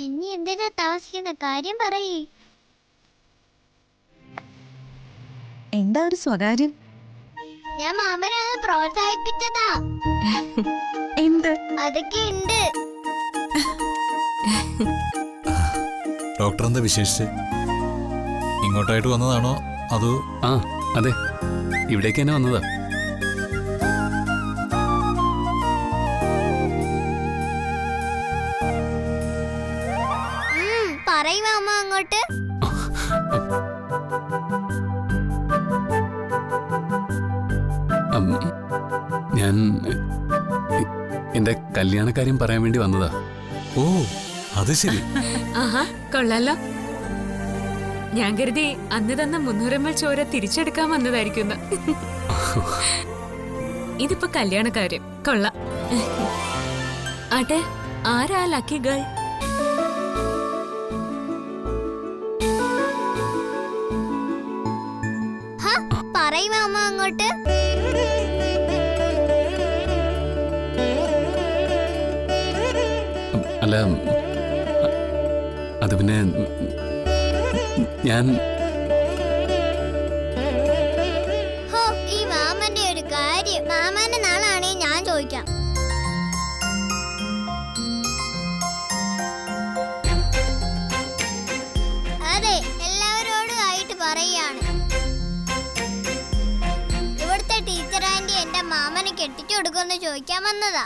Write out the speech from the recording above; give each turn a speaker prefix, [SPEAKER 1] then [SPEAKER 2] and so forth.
[SPEAKER 1] ഇനി എന്തിനാ താമസിക്കുന്ന കാര്യം പറയേ.
[SPEAKER 2] എന്താ ഒരു സ്വകാര്യം?
[SPEAKER 1] ഞാൻ മാമനെ പ്രോത്സാഹിപ്പിച്ചതാ.
[SPEAKER 2] എന്ത്?
[SPEAKER 1] അതൊക്കെ ഉണ്ട്.
[SPEAKER 3] ഡോക്ടർ എന്താ വിശേഷിച്ച്? ഇങ്ങോട്ടായിട്ട് വന്നതാണോ അതോ?
[SPEAKER 4] ആ അതെ, ഇവിടേക്ക് തന്നെ വന്നതാ.
[SPEAKER 1] പറയ് മാമ അങ്ങോട്ട്.
[SPEAKER 4] ഞാൻ എന്റെ കല്യാണക്കാര്യം പറയാൻ വേണ്ടി വന്നതാ.
[SPEAKER 3] ഓ അത് ശരി.
[SPEAKER 5] ആഹാ കൊള്ളാലോ. ഞാൻ കരുതി അന്ന് തന്ന 300 ml ചോര തിരിച്ചെടുക്കാൻ വന്നതായിരിക്കുന്ന. ഇതിപ്പോ കല്യാണക്കാര്യം കൊള്ളാം. ആട്ടെ, ആരാ ലക്കി ഗേൾ?
[SPEAKER 1] പറയ് മാമ അങ്ങോട്ട്.
[SPEAKER 4] അല്ല, അത് പിന്നെ ഞാൻ
[SPEAKER 1] ഈ മാമന്റെ ഒരു കാര്യം. മാമന്റെ നാളാണേ ഞാൻ ചോദിക്കാം. അതെ, എല്ലാവരോടും ആയിട്ട് പറയാണ്. ഇവിടുത്തെ ടീച്ചർ ആന്റി എന്റെ മാമനെ കെട്ടിച്ചു കൊടുക്കുമെന്ന് ചോദിക്കാൻ വന്നതാ.